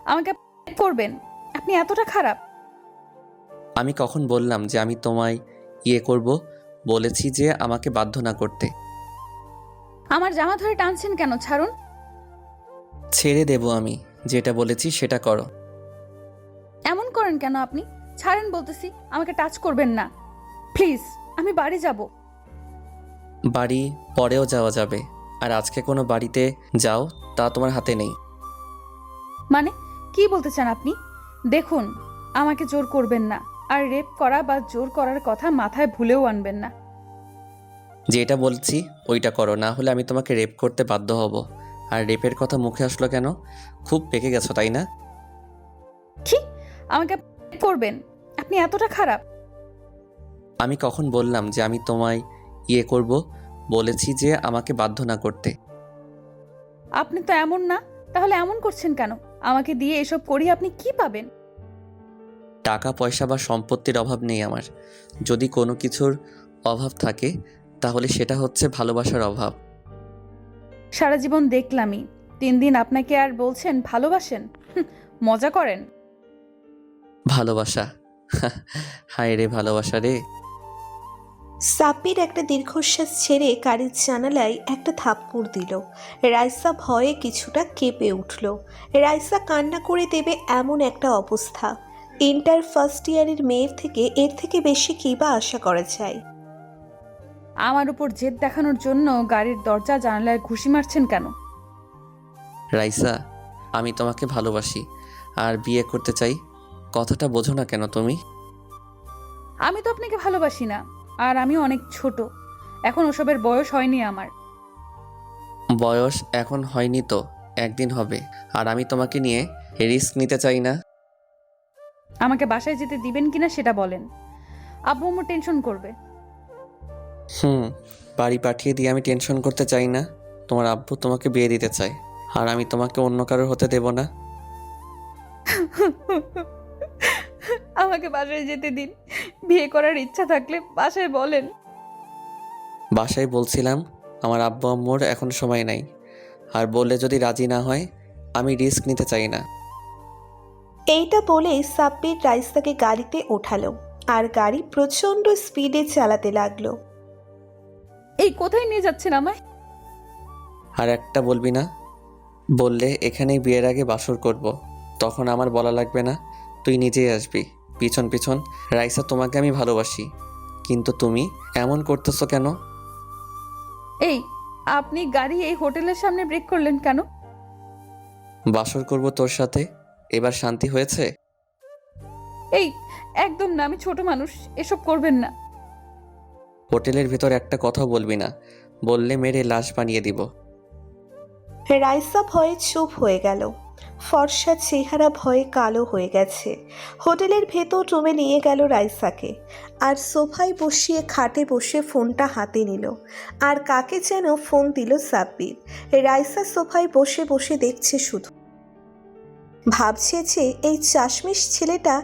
আমাকে করবেন? আপনি এতটা খারাপ? আমি কখন বললাম যে আমি তোমায় করব? বলেছি যে আমাকে বাধ্য না করতে। আমার জামা ধরে টানছেন কেন? ছাড়ুন। ছেড়ে দেব আমি। যেটা বলেছি সেটা করো। এমন করেন কেন আপনি? ছাড়েন বলতেছি। আমাকে টাচ করবেন না প্লিজ। আমি বাড়ি যাব। বাড়ি পরেও যাওয়া যাবে। আর আজকে কোনো বাড়িতে যাও তা তোমার হাতে নেই। মানে কি বলতে চান আপনি? দেখুন, আমাকে জোর করবেন না। আর রেপ করা বা জোর করার কথা মাথায় ভুলেও আনবেন না। যেটা বলছি ওইটা করো, না হলে আমি তোমাকে রেপ করতে বাধ্য হব। আর রেপের কথা মুখে আসলো কেন? খুব পেকে গেছো তাই না? কি? আমাকে করবেন? আপনি এতটা খারাপ? আমি কখন বললাম যে আমি তোমায় করব? বলেছি যে আমাকে বাধ্য না করতে। আপনি তো এমন না। তাহলে এমন করছেন কেন? আমাকে দিয়ে এসব করি আপনি কি পাবেন? টাকা পয়সা বা সম্পত্তির অভাব নেই আমার। যদি কোনো কিছুর অভাব থাকে তাহলে সেটা হচ্ছে ভালোবাসার অভাব। সারা জীবন দেখলামই, 3 দিন আপনাকে আর বলছেন ভালোবাসেন? মজা করেন। ভালোবাসা? হায় রে ভালোবাসা রে। সাব্বির একটা দীর্ঘশ্বাস ছেড়ে গাড়ির জানালায় একটা থাপ্পড় দিল। রাইসা ভয়ে কিছুটা কেঁপে উঠল। রাইসা কান্না করে দেবে এমন একটা অবস্থা। ইন্টার ফার্স্ট ইয়ারের মেয়ের থেকে এর থেকে বেশি কী বা আশা করা যায়? আমার উপর জেদ দেখানোর জন্য গাড়ির দরজা জানালায় ঘুষি মারছেন কেন? রাইসা, আমি তোমাকে ভালোবাসি আর বিয়ে করতে চাই। কথাটা বোঝো না কেন তুমি? আমি তো আপনাকে ভালোবাসি না। আর আমি অনেক ছোট। এখন ওসবের বয়স হয়নি আমার। বয়স এখন হয়নি তো, একদিন হবে। আর আমি তোমাকে নিয়ে রিস্ক নিতে চাই না। আমাকে বাসায় যেতে দিবেন কিনা সেটা বলেন। আব্বু আম্মু টেনশন করবে। হুম, বাড়ি পাঠিয়ে দিয়ে আমি টেনশন করতে চাই না। তোমার আব্বু তোমাকে বিয়ে দিতে চায়, আর আমি তোমাকে অন্য কারোর হতে দেব না। আমাকে বাসায় যেতে দিন। বিয়ে করার ইচ্ছা থাকলে বাসায় বলেন। বাসায় বলছিলাম আমার আব্বু আম্মুর এখন সময় নাই। আর বললে যদি রাজি না হয়, আমি রিস্ক নিতে চাই না। এইটা বলেই সাব্বির রাইসাকে গাড়িতে ওঠালো আর গাড়ি প্রচণ্ড স্পিডে চালাতে লাগলো। এই কোথায় নিয়ে যাচ্ছেন আমায়? আর একটা বলবি না। বললে এখানেই বিয়ের আগে বাসর করব। তখন আমার বলা লাগবে না, তুই নিজেই আসবি পিছন পিছন। রাইসা, তোমাকে আমি ভালোবাসি, কিন্তু তুমি এমন করতেছো কেন? এই, আপনি গাড়ি এই হোটেলের সামনে ব্রেক করলেন কেন? বাসর করব তোর সাথে, এবার শান্তি হয়েছে? এই, একদম না। আমি ছোট মানুষ, এসব করবেন না। হোটেলের ভেতর একটা কথা বলবি না, বললে মেরে লাশ বানিয়ে দিব। রাইসা ভয়ে চুপ হয়ে গেল। ফর্সা চেহারা ভয়ে কালো হয়ে গেছে। হোটেলের ভেতর রুমে নিয়ে গেল রাইসাকে, আর সোফায় বসিয়ে খাটে বসে ফোনটা হাতে নিল। আর কাকে যেন ফোন দিল সাব্বির। রাইসা সোফায় বসে বসে দেখছে শুধু। ভাবছে যে এই চাশমিশ ছেলেটা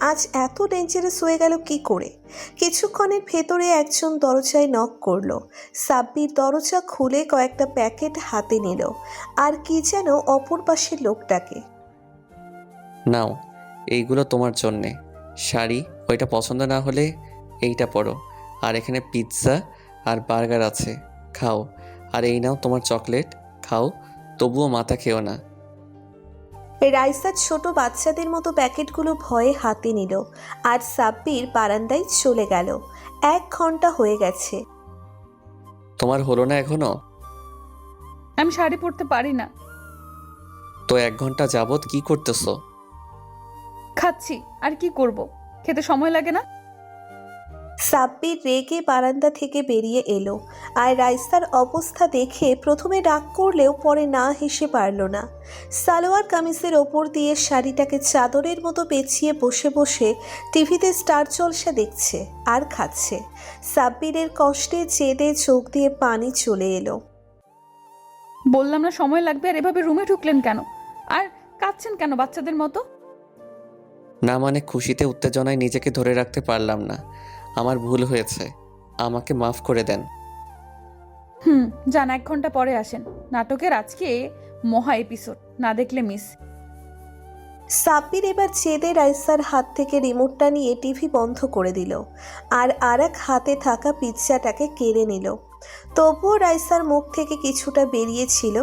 আজ এত ডেঞ্জারাস হয়ে গেল কি করে। কিছুক্ষণের ভেতরে একজন দরজায় নক করলো। সাব্বির দরজা খুলে কয়েকটা প্যাকেট হাতে নিল, আর কি যেন অপর পাশের লোকটাকে। নাও, এইগুলো তোমার জন্যে। শাড়ি, ওইটা পছন্দ না হলে এইটা পরো। আর এখানে পিৎজা আর বার্গার আছে, খাও। আর এই নাও তোমার চকলেট, খাও। তবুও মাথা খেও না। রাইসা ছোট বাচ্চাদের মতো প্যাকেটগুলো ভয়ে হাতে নিল, আর সাব্বির বারান্দায় চলে গেল। 1 ঘন্টা হয়ে গেছে। তোমার হলো না এখনো? আমি শাড়ি পরতে পারি না। তো 1 ঘন্টা যাবত কি করতেছো? খাচ্ছি। আর কি করব? খেতে সময় লাগে না? সাব্বির রেগে বারান্দা থেকে বেরিয়ে এলো, আর রাইসার অবস্থা দেখে প্রথমে রাগ করলেও পরে না হেসে পারল না। সালোয়ার কামিজের ওপর দিয়ে শাড়িটাকে চাদরের মতো পেঁচিয়ে বসে বসে টিভিতে স্টার জলসা দেখছে আর খাচ্ছে। সাব্বিরের কষ্টে জেদে চোখ দিয়ে পানি চলে এলো। বললাম না সময় লাগবে, আর এভাবে রুমে ঢুকলেন কেন? আর কাঁদছেন কেন বাচ্চাদের মতো? না মানে খুশিতে উত্তেজনায় নিজেকে ধরে রাখতে পারলাম না। আমার ভুল হয়েছে, আমাকে মাফ করে দেন। যান, 1 ঘন্টা পরে আসেন। নাটকের আজকে মহা এপিসোড, না দেখলে মিস। সাব্বির এবার জেদে রাইসার হাত থেকে রিমোটটা নিয়ে টিভি বন্ধ করে দিল আর এক হাতে থাকা পিৎজাটাকে কেড়ে নিল। তবুও রাইসার মুখ থেকে কিছুটা বেরিয়েছিল,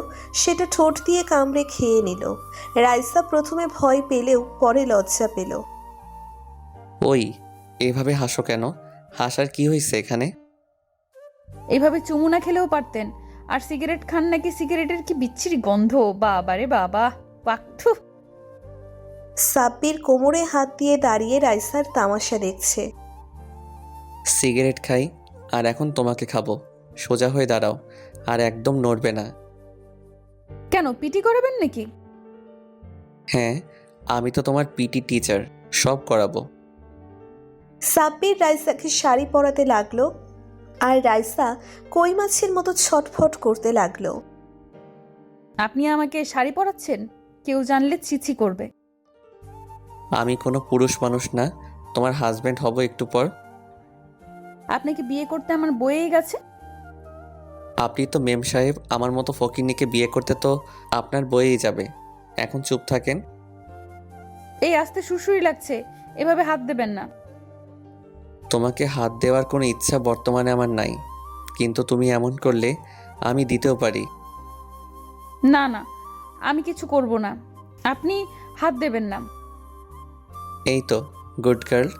সেটা ঠোঁট দিয়ে কামড়ে খেয়ে নিল। রাইসা প্রথমে ভয় পেলেও পরে লজ্জা পেল। ওই, এভাবে হাসো কেন? হাসার কি হয়েছে এখানে? এইভাবে চুমু না খেলেও পারতেন। আর সিগারেট খান নাকি? সিগারেটের কি বিচ্ছিরি গন্ধ! বাবা রে বাবা, পাকথু। সাব্বির কোমরে হাত দিয়ে দাঁড়িয়ে রাইসার তামাশা দেখছে। সিগারেট খাই আর এখন তোমাকে খাবো। সোজা হয়ে দাঁড়াও আর একদম নড়বে না। কেন, পিটি করাবেন নাকি? হ্যাঁ, আমি তো তোমার পিটি টিচার, সব করাবো। সাব্বির রাইসাকে শাড়ি পরাতে লাগলো আর রাইসা কই মাছের মতো ছটফট করতে লাগলো। আপনি আমাকে শাড়ি পরাচ্ছেন? কেউ জানলে ছিছি করবে। আমি কোনো পুরুষ মানুষ না, তোমার হাজবেন্ড হব একটু পর। আপনাকে বিয়ে করতে আমার বয়েই গেছে। আপনি তো মেম সাহেব, আমার মতো ফকিন্নিকে বিয়ে করতে তো আপনার বয়েই যাবে। এখন চুপ থাকেন। এই আস্তে সুরসুরি লাগছে, এভাবে হাত দেবেন না। তোমাকে হাত দেওয়ার কোনো ইচ্ছা বর্তমানে আমার নাই, কিন্তু তুমি এমন করলে আমি দিতেও পারি। না না, আমি কিছু করব না, আপনি হাত দেবেন না। এই তো গুড গার্ল।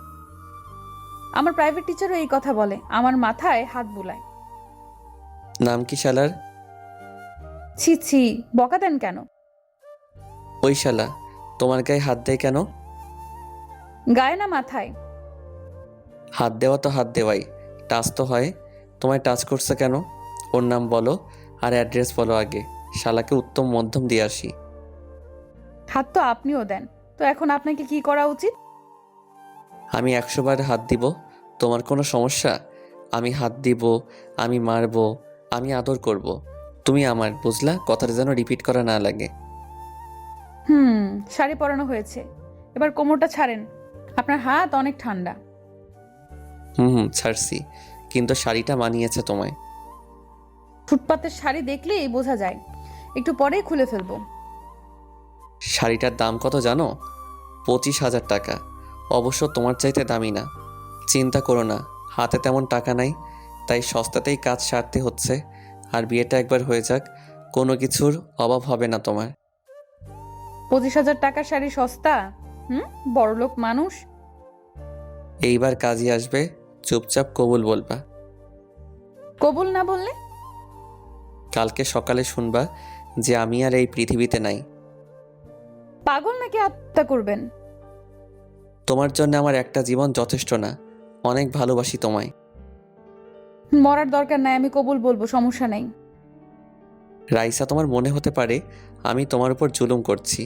আমার প্রাইভেট টিচারও এই কথা বলে, আমার মাথায় হাত বুলায়। নাম কি শালার? ছি ছি, বকা দেন কেন? ওই শালা তোমার গায়ে হাত দেয় কেন? গায়ে না, মাথায়। হাত দেওয়া তো হাত দেওয়াই, টাচ তো হয়। তোমায় টাচ করছে কেন? ওর নাম বলো আর অ্যাড্রেস বলো আগে, শালাকে উত্তম মধ্যম দিয়ে আসি। হাত তো আপনিও দেন, তো এখন আপনাকে কি করা উচিত? আমি 100 বার হাত দিব, তোমার কোনো সমস্যা? আমি হাত দিব, আমি মারবো, আমি আদর করব। তুমি আমার, বুঝলা? কথাটা যেন রিপিট করা না লাগে। শাড়ি পরানো হয়েছে, এবার কোমরটা ছাড়েন। আপনার হাত অনেক ঠান্ডা। ছাড়ছি, কিন্তু শাড়িটা মানিয়েছে তোমায়। ফুটপাতের শাড়ি দেখলেই বোঝা যায়, একটু পরেই খুলে ফেলবো। শাড়িটার দাম কত জানো? 25,000 টাকা। অবশ্য তোমার চাইতে দামি না। চিন্তা করো না, হাতে তেমন টাকা নাই, তাই সস্তাতেই কাজ সারতে হচ্ছে। আর বিয়েটা একবার হয়ে যাক, কোনো কিছুর অভাব হবে না তোমার। 25,000 টাকার শাড়ি সস্তা? বড়লোক মানুষ। এইবার কাজই আসবে, চুপচাপ কবুল বলবা। কবুল না বললে? কালকে সকালে শুনবা যে আমি আর এই পৃথিবীতে নাই। পাগল নাকি আত্মহত্যা করবেন? তোমার জন্য আমার একটা জীবন যথেষ্ট না, অনেক ভালোবাসি তোমায়। মরার দরকার নাই, আমি কবুল বলবো, সমস্যা নাই। রাইসা, তোমার মনে হতে পারে আমি তোমার উপর জুলুম করছি।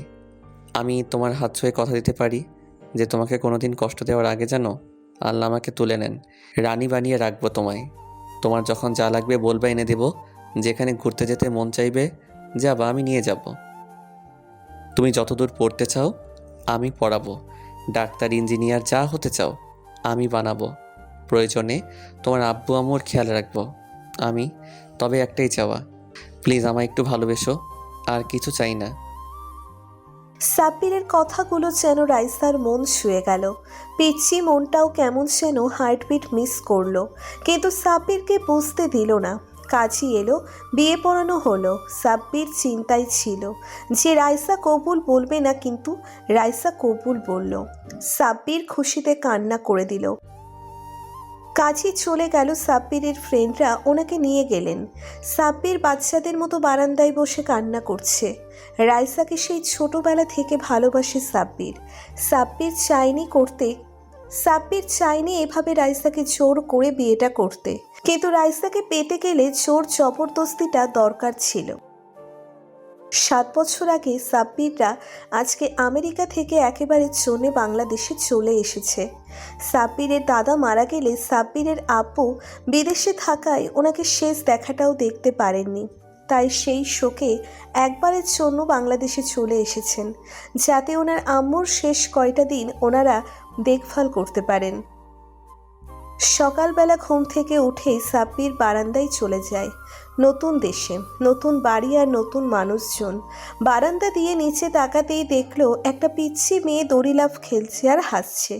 আমি তোমার হাত ছুঁয়ে কথা দিতে পারি যে তোমাকে কোনোদিন কষ্ট দেওয়ার আগে যেন আল্লাহ আমাকে তুলে নেন, রানী বানিয়ে রাখবো তোমায়। তোমার যখন যা লাগবে বলবা, এনে দেব। যেখানে ঘুরতে যেতে মন চাইবে যাবা, আমি নিয়ে যাব। তুমি যতদূর পড়তে চাও আমি পড়াবো। ডাক্তার, ইঞ্জিনিয়ার যা হতে চাও আমি বানাবো। প্রয়োজনে তোমার আব্বু আম্মুর খেয়াল রাখবো আমি। তবে একটাই চাওয়া, প্লিজ আমায় একটু ভালোবেসো, আর কিছু চাই না। সাব্বিরের কথাগুলো যেন রাইসার মন ছুঁয়ে গেল। পিচ্ছি মনটাও কেমন যেন হার্টবিট মিস করলো, কিন্তু সাব্বিরকে বুঝতে দিল না। কাজই এলো, বিয়ে পড়ানো হলো। সাব্বির চিন্তায় ছিল যে রাইসা কবুল বলবে না, কিন্তু রাইসা কবুল বলল। সাব্বির খুশিতে কান্না করে দিল। কাজই চলে গেল। সাব্বিরের ফ্রেন্ডরা ওনাকে নিয়ে গেলেন। সাব্বির বাচ্চাদের মতো বারান্দায় বসে কান্না করছে। রাইসাকে সেই ছোটবেলা থেকে ভালোবাসে সাব্বির। সাব্বির চায়নি এভাবে রাইসাকে জোর করে বিয়েটা করতে, কিন্তু রাইসাকে পেতে গেলে জোর জবরদস্তিটা দরকার ছিল। 7 বছর আগে সাব্বিররা আজকে আমেরিকা থেকে একেবারে জন্যে বাংলাদেশে চলে এসেছে। সাব্বিরের দাদা মারা গেলে সাব্বিরের আব্বু বিদেশে থাকায় ওনাকে শেষ দেখাটাও দেখতে পারেননি, তাই সেই শোকে একবারের জন্য বাংলাদেশে চলে এসেছেন, যাতে ওনার আম্মুর শেষ কয়টা দিন ওনারা দেখভাল করতে পারেন। সকালবেলা ঘুম থেকে উঠেই সাব্বির বারান্দায় চলে যায়। নতুন দেশে নতুন বাড়ি আর নতুন মানুষজন। বারান্দা দিয়ে নিচে তাকাতেই দেখলো একটা পিচ্ছি মেয়ে দড়ি লাফ খেলছে আর হাসছে।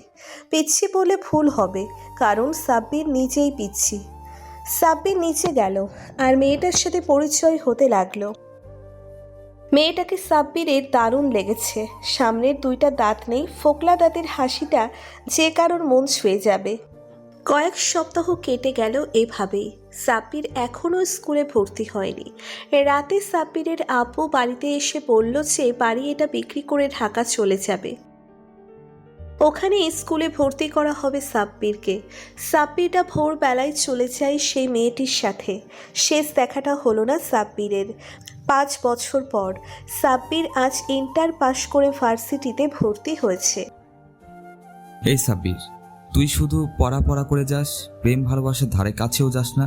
পিচ্ছি বলে ভুল হবে, কারণ সাব্বির নিজেই পিচ্ছি। সাব্বির নিচে গেল আর মেয়েটার সাথে পরিচয় হতে লাগলো। মেয়েটাকে সাব্বিরের দারুণ লেগেছে। সামনের দুইটা দাঁত নেই, ফোকলা দাঁতের হাসিটা যে কারোর মন ছুঁয়ে যাবে। কয়েক সপ্তাহ কেটে গেল এভাবেই। সাব্বির এখনও স্কুলে ভর্তি হয়নি। রাতে সাব্বিরের আব্বু বাড়িতে এসে বলল যে বাড়ি এটা বিক্রি করে ঢাকা চলে যাবে। ওখানে স্কুলে ভর্তি করা হবে সাব্বিরকে। সাব্বিরটা ভোরবেলায় চলে যায় সেই মেয়েটির সাথে। শেষ দেখাটা হলো না সাব্বিরের। 5 বছর পর সাব্বির আজ ইন্টার পাশ করে ভার্সিটিতে ভর্তি হয়েছে। এই সাব্বির, তুই শুধু পড়া করে যাস, প্রেম ভালোবাসার ধারে কাছেও যাস না।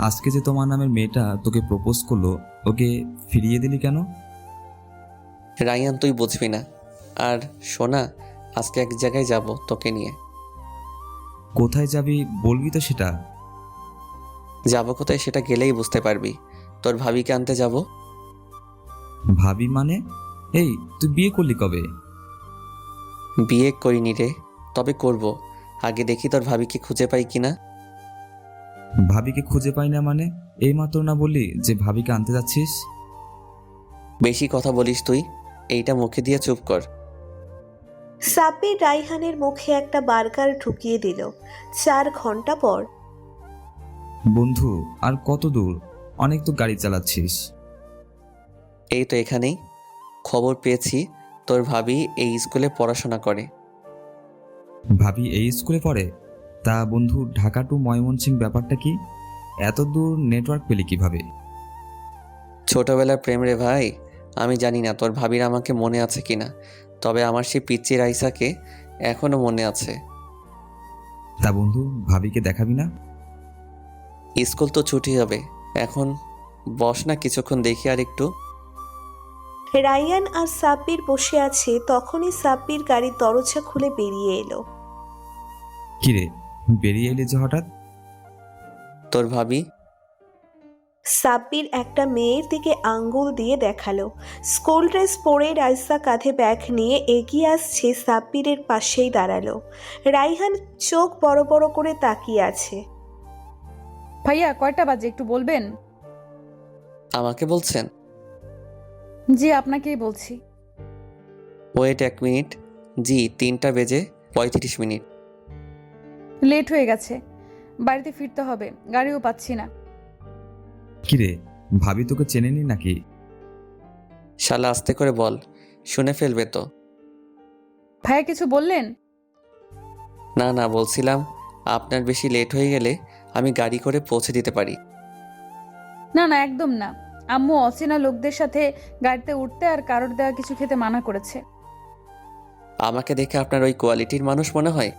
আজকে যে তোমার নামের মেয়েটা তোকে প্রপোজ করলো, ওকে ফিরিয়ে দিলি কেন? রায়ান, তুই বুঝবি না। আর শোনা, আজকে এক জায়গায় যাব তোকে নিয়ে। কোথায় যাবি বলবি তো সেটা। যাব কোথায় সেটা গেলেই বুঝতে পারবি। তোর ভাবিকে আনতে যাব। ভাবি মানে? এই, তুই বিয়ে করলি কবে? বিয়ে করিনি রে, তবে করব। আগে দেখি তোর ভাবিকে খুঁজে পাই কিনা। ভাবিকে খুঁজে পাই না মানে? এই মাত্র না বললি যে ভাবিকে আনতে যাচ্ছিস? বেশি কথা বলিস তুই, এইটা মুখে দিয়ে চুপ কর। সাব্বির রাইহানের মুখে একটা বার্গার ঢুকিয়ে দিল। 4 ঘন্টা পর। বন্ধু, আর কত দূর? অনেক তো গাড়ি চালাচ্ছিস। এই তো এখানেই। খবর পেয়েছি তোর ভাবি এই স্কুলে পড়াশোনা করে। ভাবি এই স্কুলে পড়ে? তা বন্ধু, ঢাকা টু ময়মনসিংহ ব্যাপারটা কি? এত দূর নেটওয়ার্ক পেলি কিভাবে? ছোটবেলার প্রেম রে ভাই। আমি জানি না তোর ভাবির আমাকে মনে আছে কিনা, তবে আমার সেই পিচ্চি রাইসাকে এখনো মনে আছে। তা বন্ধু, ভাবিকে দেখাবি না? স্কুল তো ছুটি হবে এখন। বস না কিছুক্ষণ দেখি আর একটু। রাইয়ান আর সাব্বির বসে আছে, তখনই সাব্বির গাড়ির দরজা খুলে বেরিয়ে এলো। কিরে, বেরিয়ে এলি যে হঠাৎ? তোর ভাবি। সাব্বির একটা মেয়ের দিকে আঙ্গুল দিয়ে দেখালো। স্কুল ড্রেস পরে রাইসা কাঁধে ব্যাগ নিয়ে এগিয়ে আসছে, সাব্বিরের পাশেই দাঁড়ালো। রাইহান চোখ বড় বড় করে তাকিয়ে আছে। ভাইয়া কয়টা বাজে একটু বলবেন? আমাকে বলছেন? জি, আপনাকেই বলছি। Wait 1 minute. জি, 3টা বেজে 35 মিনিট। লেট হয়ে গেছে, বাড়িতে ফিরতে হবে, গাড়িও পাচ্ছি না। কিরে, ভাবি তোকে চেনেনি নাকি? শালা আস্তে করে বল, শুনে ফেলবে তো। ভাইয়া কিছু বললেন? না না, বলছিলাম আপনার বেশি লেট হয়ে গেলে আমি গাড়ি করে পৌঁছে দিতে পারি। না না, একদম না। আম্মু অচেনা লোকদের সাথে গাড়িতে উঠতে আর কারোর দেওয়া কিছু খেতে মানা করেছে। আমাকে দেখে আপনার ওই কোয়ালিটির মানুষ মনে হয়?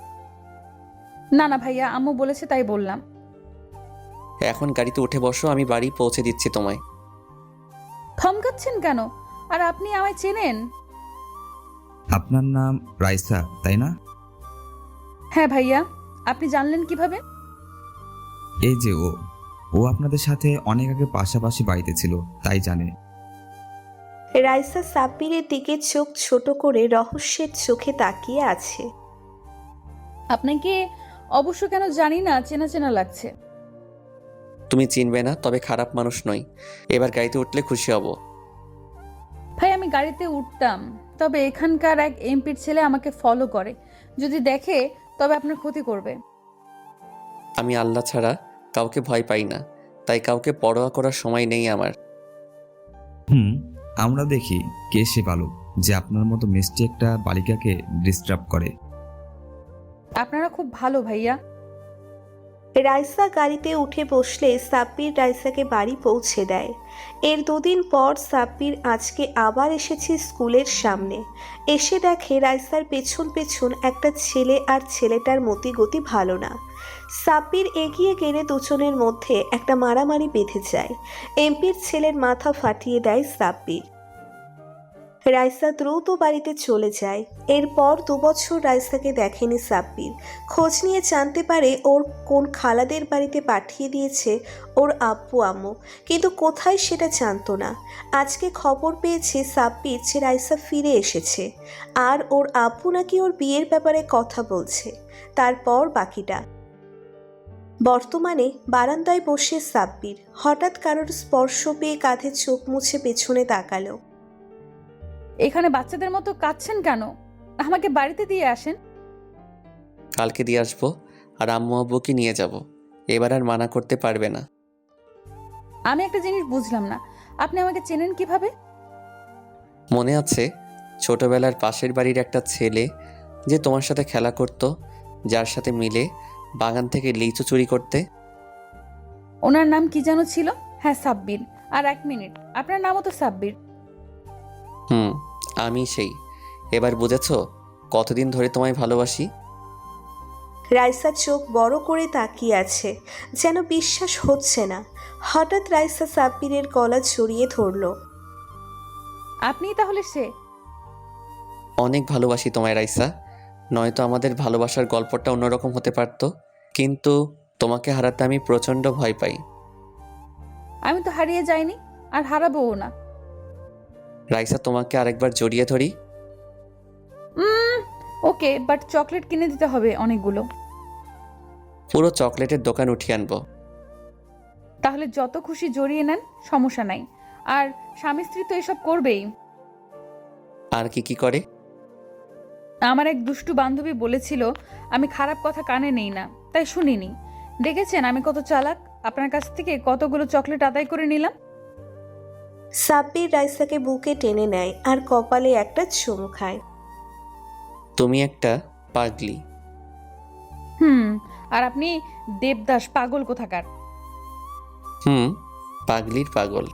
না না ভাইয়া, আম্মু বলেছে তাই বললাম। এখন গাড়িতে উঠে বসো, আমি বাড়ি পৌঁছে দিচ্ছি তোমায়। থমকাচ্ছেন কেন? আর আপনি আমায় চেনেন? আপনার নাম রাইসা, তাই না? হ্যাঁ ভাইয়া, আপনি জানলেন কিভাবে? এই যে ও আপনাদের সাথে অনেক আগে পাশাপাশি বাড়িতে ছিল, তাই জানে। রাইসা সাব্বিরের দিকে চোখ ছোট করে রহস্যের চোখে তাকিয়ে আছে। আপনাকে অবশ্য কেন জানি না, চেনা চেনা লাগছে। তুমি চিনবে না, তবে খারাপ মানুষ নই। এবার গাড়িতে উঠলে খুশি হব। ভাই আমি গাড়িতে উঠতাম, তবে এখানকার এক এমপির ছেলে আমাকে ফলো করে। যদি দেখে তবে আপনার ক্ষতি করবে। আমি আল্লাহ ছাড়া কাউকে ভয় পাই না, তাই কাউকে পরোয়া করার সময় নেই আমার। আমরা দেখি কে সে বালক যে আপনার মতো মিষ্টি একটা বালিকাকে ডিস্টার্ব করে। আপনারা খুব ভালো ভাইয়া। রাইসা গাড়িতে উঠে বসলে সাব্বির রাইসাকে বাড়ি পৌঁছে দেয়। এর 2 দিন পর সাব্বির আজকে আবার এসেছে স্কুলের সামনে। এসে দেখে রাইসার পেছন পেছন একটা ছেলে, আর ছেলেটার মতিগতি ভালো না। সাব্বির এগিয়ে গেলে দুজনের মধ্যে একটা মারামারি বেঁধে যায়। এমপির ছেলের মাথা ফাটিয়ে দেয় সাব্বির। রাইসা দ্রুত বাড়িতে চলে যায়। এরপর 2 বছর রাইসাকে দেখেনি সাব্বির। খোঁজ নিয়ে জানতে পারে ওর কোন খালাদের বাড়িতে পাঠিয়ে দিয়েছে ওর আব্বু আম্মু, কিন্তু কোথায় সেটা জানতো না। আজকে খবর পেয়েছে সাব্বির যে রাইসা ফিরে এসেছে আর ওর আব্বু নাকি ওর বিয়ের ব্যাপারে কথা বলছে। তারপর বাকিটা। বর্তমানে বারান্দায় বসে সাব্বির হঠাৎ কারোর স্পর্শ পেয়ে কাঁধে চোখ মুছে পেছনে তাকালো। এখানে বাচ্চাদের মতো কাঁদছেন কেন? আমাকে বাড়িতে দিয়ে আসেন। কালকে দিয়ে আসবো আর আম্মু আব্বুকে নিয়ে যাব। এবার আর মানা করতে পারবে না। আমি একটা জিনিস বুঝলাম না, আপনি আমাকে চেনেন কিভাবে? মনে আছে ছোটবেলার পাশের বাড়ির একটা ছেলে যে তোমার সাথে খেলা করত, যার সাথে মিলে বাগান থেকে লিচু চুরি করতে? ওনার নাম কি যেন ছিল? হ্যাঁ, সাব্বির। আর 1 মিনিট, আপনার নামও তো সাব্বির। হুম, আমি সেই। এবার বুঝেছো কতদিন ধরে তোমায় ভালোবাসি? রাইসা চোখ বড় করে তাকিয়ে আছে, যেন বিশ্বাস হচ্ছে না। হঠাৎ রাইসা সাব্বিরের গলা জড়িয়ে ধরল। আপনিই তাহলে সে? অনেক ভালোবাসি তোমায় রাইসা, নয়তো আমাদের ভালোবাসার গল্পটা অন্যরকম হতে পারতো। কিন্তু তোমাকে হারাতে আমি প্রচণ্ড ভয় পাই। আমি তো হারিয়ে যাইনি, আর হারাবোও না। রাইসা, তোমাকে আরেকবার জড়িয়ে ধরি। ওকে, বাট চকলেট কিনে দিতে হবে অনেকগুলো। পুরো চকলেটের দোকান উঠিয়ে আনবো। তাহলে যত খুশি জড়িয়ে নেন, সমস্যা নাই। আর স্বামী স্ত্রী তো এসব করবেই। আর কি কি করে? আমার এক দুষ্টু বান্ধবী বলেছিল আমি খারাপ কথা কানে নেই না, তাই শুনিনি। দেখেছেন আমি কত চালাক, আপনার কাছ থেকে কতগুলো চকলেট আদায় করে নিলাম। সাব্বির রাইসাকে বুকে টেনে নেয় আর কপালে একটা চুমু খায়। তুমি একটা পাগলি। আর আপনি দেবদাস পাগল কোথাকার। পাগলির পাগল।